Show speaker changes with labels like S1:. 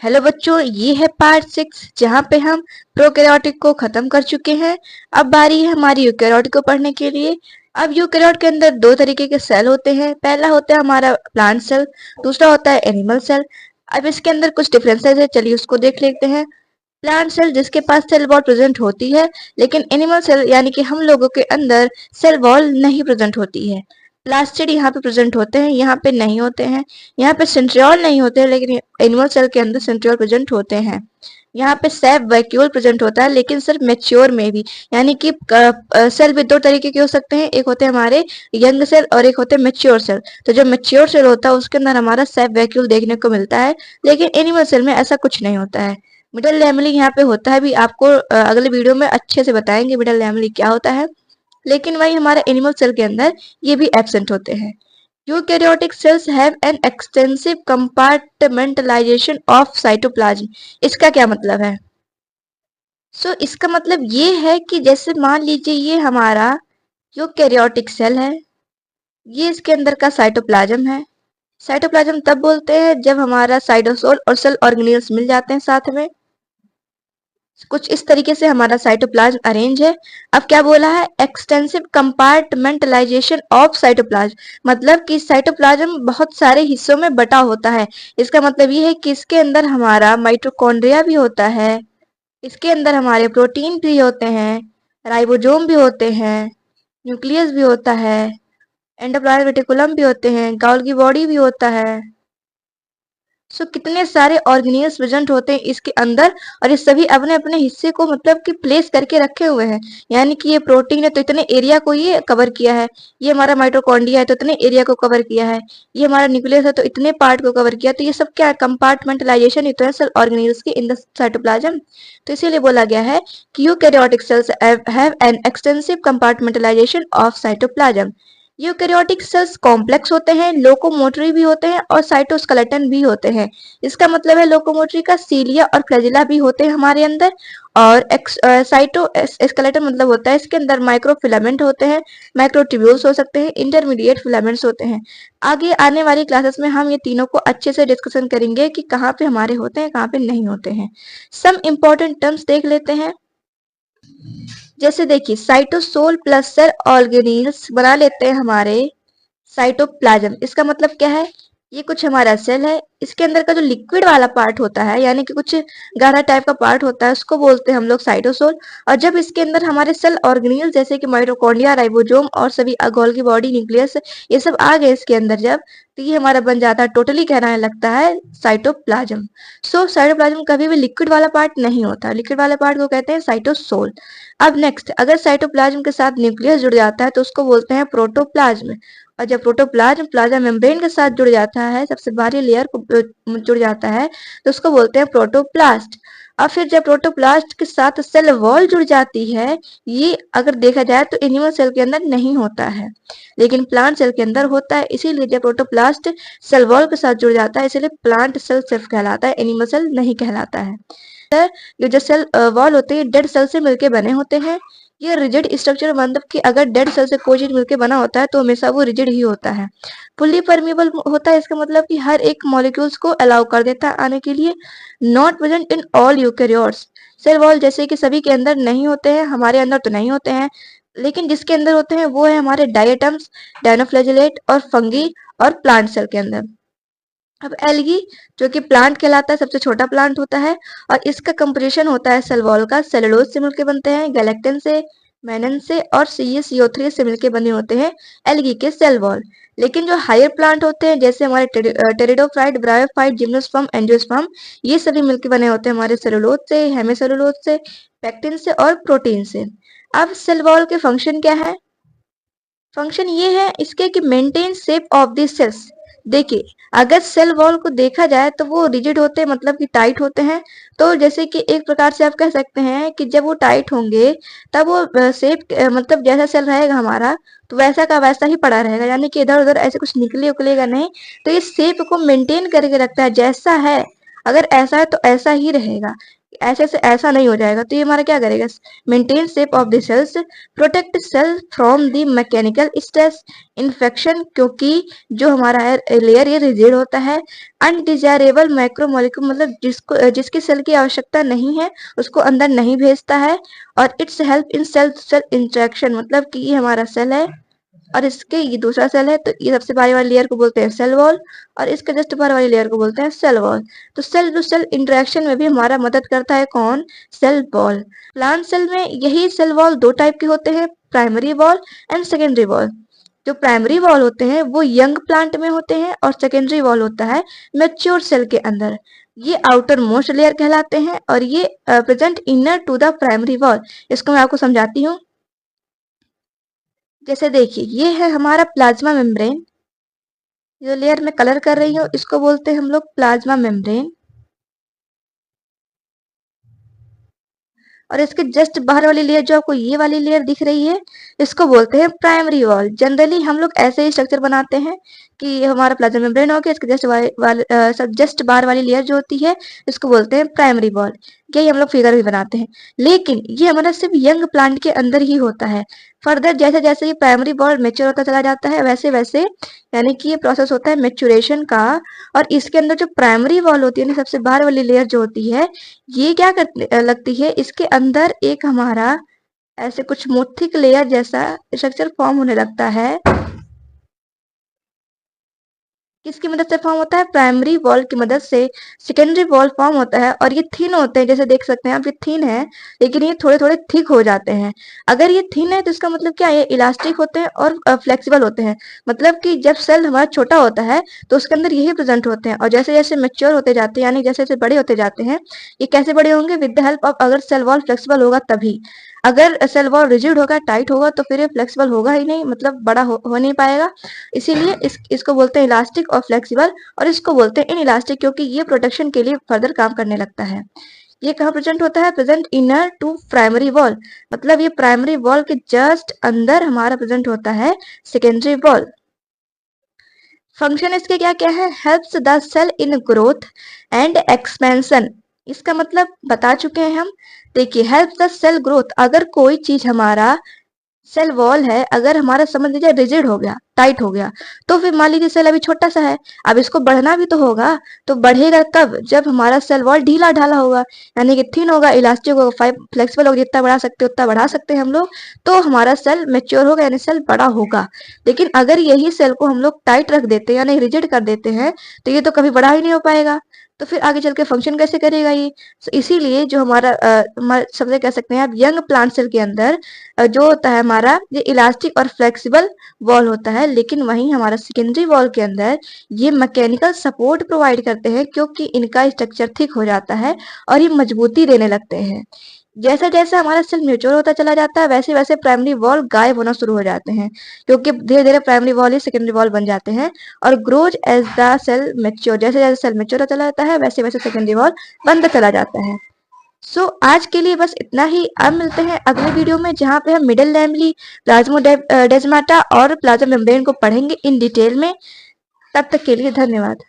S1: Hello बच्चों, ये है पार्ट 6 जहाँ पे हम प्रोकैरियोटिक को खत्म कर चुके हैं। अब बारी है हमारी यूकैरियोटिक को पढ़ने के लिए। अब यूकैरियोट के अंदर दो तरीके के सेल होते हैं। पहला होता है हमारा प्लांट सेल, दूसरा होता है एनिमल सेल। अब इसके अंदर कुछ डिफरेंसेस है, चलिए उसको देख लेते हैं। प्लांट सेल जिसके पास सेल वॉल प्रेजेंट होती है, लेकिन एनिमल सेल यानी कि हम लोगों के अंदर सेल वॉल नहीं प्रेजेंट होती है। प्लास्टिड यहाँ पे प्रेजेंट होते हैं, यहाँ पे नहीं होते हैं। यहाँ पे सेंट्रियोल नहीं होते हैं, लेकिन एनिमल सेल के अंदर सेंट्रियोल प्रेजेंट होते हैं। यहाँ पे सेप वैक्यूल प्रेजेंट होता है, लेकिन सिर्फ मेच्योर में भी, यानी कि सेल भी दो तरीके के हो सकते हैं। एक होते हैं हमारे यंग सेल और एक होते हैं मेच्योर सेल। तो जो मेच्योर सेल होता है उसके अंदर हमारा सेप वैक्यूल देखने को मिलता है, लेकिन एनिमल सेल में ऐसा कुछ नहीं होता है। मिडल लैमेली यहाँ पे होता है भी, आपको अगले वीडियो में अच्छे से बताएंगे मिडल लैमेली क्या होता है। लेकिन वही हमारा एनिमल सेल के अंदर ये भी एब्सेंट होते हैं। Eukaryotic cells have an extensive compartmentalisation of cytoplasm. इसका क्या मतलब है? इसका मतलब ये है कि जैसे मान लीजिए ये हमारा यूकैरियोटिक सेल है, ये इसके अंदर का साइटोप्लाज्म है। साइटोप्लाज्म तब बोलते हैं जब हमारा साइटोसोल और सेल ऑर्गेनेल्स मिल जाते हैं साथ में। कुछ इस तरीके से हमारा साइटोप्लाज्म अरेंज है। अब क्या बोला है? एक्सटेंसिव कंपार्टमेंटलाइजेशन ऑफ साइटोप्लाज्म, मतलब कि साइटोप्लाज्म बहुत सारे हिस्सों में बटा होता है। इसका मतलब ये है कि इसके अंदर हमारा माइटोकॉन्ड्रिया भी होता है, इसके अंदर हमारे प्रोटीन भी होते हैं, राइबोसोम भी होते हैं, न्यूक्लियस भी होता है, एंडोप्लाज्मिक रेटिकुलम भी होते हैं, गोल्गी बॉडी भी होता है। कितने सारे ऑर्गेनिल्स प्रेजेंट होते हैं इसके अंदर, और ये सभी अपने अपने हिस्से को मतलब कि प्लेस करके रखे हुए हैं। यानी कि ये प्रोटीन है तो इतने एरिया को ये कवर किया है, ये हमारा माइटोकॉन्ड्रिया है तो इतने एरिया को कवर किया है, ये हमारा न्यूक्लियस है तो इतने पार्ट को कवर किया। तो ये सब क्या है? कंपार्टमेंटलाइजेशन ही तो है सेल ऑर्गेनिल्स की इन द साइटोप्लाज्म। तो इसीलिए बोला गया है कि eukaryotic cells have an extensive compartmentalisation of cytoplasm. Eukaryotic cells complex होते हैं, लोकोमोटरी भी होते हैं और साइटोस्केलेटन भी होते हैं। इसका मतलब है लोकोमोटरी का सीलिया और फ्लैजिला भी होते हैं हमारे अंदर, और साइटोस्केलेटन मतलब होता है इसके अंदर माइक्रोफिलामेंट होते हैं, माइक्रोट्यूब्यूल्स हो सकते हैं, इंटरमीडिएट फिलामेंट्स होते हैं। आगे आने वाली क्लासेस में हम ये तीनों को अच्छे से डिस्कशन करेंगे कि कहाँ पे हमारे होते हैं, कहाँ पे नहीं होते हैं। सम इम्पोर्टेंट टर्म्स देख लेते हैं। जैसे देखिए, साइटोसोल प्लस सेल ऑर्गेनील्स बना लेते हैं हमारे साइटोप्लाज्म। इसका मतलब क्या है? ये कुछ हमारा सेल है, इसके अंदर का जो लिक्विड वाला पार्ट होता है, यानी कि कुछ गाढ़ा टाइप का पार्ट होता है, उसको बोलते हैं हम लोग साइटोसोल। और जब इसके अंदर हमारे सेल ऑर्गेनील जैसे कि माइटोकॉन्ड्रिया, राइबोसोम और सभी गोल्गी बॉडी, न्यूक्लियस, ये सब आ गए इसके अंदर जब, तो ये हमारा बन जाता है, टोटली कहना लगता है साइटोप्लाज्म। साइटोप्लाज्म कभी भी लिक्विड वाला पार्ट नहीं होता, लिक्विड वाले पार्ट को कहते हैं साइटोसोल। अब नेक्स्ट, अगर साइटोप्लाज्म के साथ न्यूक्लियस जुड़ जाता है तो उसको बोलते हैं प्रोटोप्लाज्म। और जब प्रोटोप्लाज्म प्लाज्मा मेम्ब्रेन के साथ जुड़ जाता है, सबसे बाहरी लेयर को जुड़ जाता है, तो उसको बोलते हैं प्रोटोप्लास्ट। और फिर जब प्रोटोप्लास्ट के साथ सेल वॉल जुड़ जाती है, ये अगर देखा जाए तो एनिमल सेल के अंदर नहीं होता है, लेकिन प्लांट सेल के अंदर होता है। इसीलिए जब प्रोटोप्लास्ट सेल वॉल के साथ जुड़ जाता है, इसीलिए प्लांट सेल सिर्फ कहलाता है, एनिमल सेल नहीं कहलाता है। ये जो सेल वॉल होते हैं डेड सेल से मिलके बने होते हैं। ये रिजिड स्ट्रक्चर, मतलब कि अगर डेड सेल से कोई चीज मिलके बना होता है तो हमेशा वो रिजिड ही होता है। फुल्ली परमिएबल होता है, इसका मतलब कि हर एक मॉलिक्यूल्स को अलाउ कर देता है आने के लिए। Not present in all eukaryotes. Cell wall जैसे कि सभी के अंदर नहीं होते हैं, हमारे अंदर तो नहीं होते हैं, लेकिन जिसके अंदर होते हैं वो है हमारे डायटम्स, डायनोफ्लैजिलेट और फंगी और प्लांट सेल के अंदर। अब एल्गी, जो कि प्लांट कहलाता है, सबसे छोटा प्लांट होता है, और इसका कंपोजिशन होता है सेल वॉल का। सेलुलोज से मिलकर बनते हैं, गैलेक्टिन से, मेनन से और CaCO3 से मिलकर बने होते हैं एल्गी के सेल वॉल। लेकिन जो हायर प्लांट होते हैं जैसे हमारे टेरिडोफाइट, ब्रायोफाइट, जिम्नोस्पर्म, एंजियोस्पर्म, ये सभी मिलकर बने होते हैं हमारे सेलुलोज से, हेमिसेलुलोज से, पेक्टिन से और प्रोटीन से। अब सेल वॉल के फंक्शन क्या है? फंक्शन ये है इसके कि maintain shape of the cells. देखिए, अगर सेल वॉल को देखा जाए तो वो रिजिड होते हैं, मतलब कि टाइट होते हैं। तो जैसे कि एक प्रकार से आप कह सकते हैं कि जब वो टाइट होंगे तब वो शेप, मतलब जैसा सेल रहेगा हमारा तो वैसा का वैसा ही पड़ा रहेगा, यानी कि इधर उधर ऐसे कुछ निकले उकलेगा नहीं। तो ये शेप को मेंटेन करके रखता है, जैसा है अगर ऐसा है तो ऐसा ही रहेगा। ऐसे से ऐसा नहीं हो जाएगा। तो ये हमारा क्या करेगा, maintain shape of the cells, protect cell from the mechanical stress, infection, क्योंकि जो हमारा लेयर ये रिजिड होता है, अनडिजायरेबल माइक्रोमोलिक्यूल मतलब जिसकी सेल की आवश्यकता नहीं है उसको अंदर नहीं भेजता है, और its help in cell cell interaction, मतलब कि ये हमारा सेल है और इसके ये दूसरा सेल है, तो ये सबसे बाहरी वाली लेयर को बोलते हैं सेल वॉल, और इसके जस्ट बाहर वाली लेयर को बोलते हैं सेल वॉल। तो सेल टू सेल इंटरेक्शन में भी हमारा मदद करता है कौन, सेल वॉल। प्लांट सेल में यही सेल वॉल दो टाइप के होते हैं, primary wall and secondary wall. जो प्राइमरी वॉल होते हैं वो यंग प्लांट में होते हैं, और सेकेंडरी वॉल होता है मैच्योर सेल के अंदर। ये आउटर मोस्ट लेयर कहलाते हैं, और ये present inner to the primary wall. इसको मैं आपको समझाती हूँ। जैसे देखिए, ये है हमारा प्लाज्मा मेम्ब्रेन, जो लेयर में कलर कर रही हूँ इसको बोलते हैं हम लोग प्लाज्मा मेम्ब्रेन, और इसके जस्ट बाहर वाली लेयर जो आपको ये वाली लेयर दिख रही है इसको बोलते हैं प्राइमरी वॉल। जनरली हम लोग ऐसे ही स्ट्रक्चर बनाते हैं कि हमारा प्लाज्मा मेम्ब्रेन हो गया, इसके जस्ट बाहर वाली लेयर जो होती है इसको बोलते हैं प्राइमरी वॉल। यही हम लोग फिगर भी बनाते हैं, लेकिन ये हमारा सिर्फ यंग प्लांट के अंदर ही होता है। फर्दर जैसे जैसे ये प्राइमरी वॉल मेच्योर होता चला जाता है वैसे वैसे, यानी कि ये प्रोसेस होता है मेच्योरेशन का, और इसके अंदर जो प्राइमरी वॉल होती है ना, सबसे बाहर वाली लेयर जो होती है, ये क्या करने लगती है, इसके अंदर एक हमारा ऐसे कुछ मोथिक लेयर जैसा स्ट्रक्चर फॉर्म होने लगता है। किसकी मदद से फॉर्म होता है, प्राइमरी वॉल की मदद से सेकेंडरी वॉल फॉर्म होता है, और ये थिन होते हैं, जैसे देख सकते हैं आप, ये थिन है लेकिन ये थोड़े थोड़े थिक हो जाते हैं। अगर ये थिन है तो इसका मतलब क्या है, ये इलास्टिक होते हैं और फ्लेक्सिबल होते हैं। मतलब कि जब सेल हमारा छोटा होता है तो उसके अंदर यही प्रेजेंट होते हैं, और जैसे जैसे मेच्योर होते जाते हैं, यानी जैसे जैसे बड़े होते जाते हैं, ये कैसे बड़े होंगे, विद द हेल्प ऑफ, अगर सेल वॉल फ्लेक्सिबल होगा तभी। अगर सेल वॉल रिजिड होगा, टाइट होगा, तो फिर ये फ्लेक्सिबल होगा ही नहीं, मतलब बड़ा हो नहीं पाएगा। इसीलिए इसको बोलते हैं इलास्टिक और फ्लेक्सिबल, और इसको बोलते हैं इन इलास्टिक, क्योंकि ये प्रोटेक्शन के लिए फर्दर काम करने लगता है। ये कहाँ प्रेजेंट होता है, present inner to primary wall, मतलब ये प्राइमरी वॉल के जस्ट अंदर हमारा प्रेजेंट होता है सेकेंडरी वॉल। फंक्शन इसके क्या क्या है, helps the cell in growth and expansion, इसका मतलब बता चुके हैं हम। देखिए, हेल्प द सेल ग्रोथ, अगर कोई चीज हमारा सेल वॉल है, अगर हमारा समझ लीजिए रिजिड हो गया, टाइट हो गया, तो फिर मान लीजिए सेल अभी छोटा सा है, अब इसको बढ़ना भी तो होगा। तो बढ़ेगा कब, जब हमारा सेल वॉल ढीला ढाला होगा, यानी कि थिन होगा, इलास्टिक होगा, फ्लेक्सिबल होगा, जितना बढ़ा सकते उतना बढ़ा सकते हैं हम लोग, तो हमारा सेल मेच्योर होगा, यानी सेल बड़ा होगा। लेकिन अगर यही सेल को हम लोग टाइट रख देते हैं यानी रिजिड कर देते हैं, तो ये तो कभी बड़ा ही नहीं हो पाएगा, तो फिर आगे चल के फंक्शन कैसे करेगा ये। इसीलिए जो हमारा सबसे कह सकते हैं आप, यंग प्लांट सेल के अंदर जो होता है हमारा, ये इलास्टिक और फ्लेक्सिबल वॉल होता है, लेकिन वहीं हमारा सेकेंडरी वॉल के अंदर ये मैकेनिकल सपोर्ट प्रोवाइड करते हैं, क्योंकि इनका स्ट्रक्चर थिक हो जाता है और ये मजबूती देने लगते हैं। जैसा जैसा हमारा सेल मेच्योर होता चला जाता है वैसे वैसे प्राइमरी वॉल गायब होना शुरू हो जाते हैं, क्योंकि धीरे धीरे प्राइमरी वॉल ही सेकेंडरी वॉल बन जाते हैं, और grows as the cell mature, जैसे जैसे सेल मेच्योर होता चला जाता है वैसे वैसे सेकेंडरी वॉल बनता चला जाता है। आज के लिए बस इतना ही। अब मिलते हैं अगले वीडियो में, जहाँ पे हम मिडिल लैमेली, प्लाज्मोडेस्माटा और प्लाज्मा मेम्ब्रेन को पढ़ेंगे इन डिटेल में। तब तक के लिए धन्यवाद।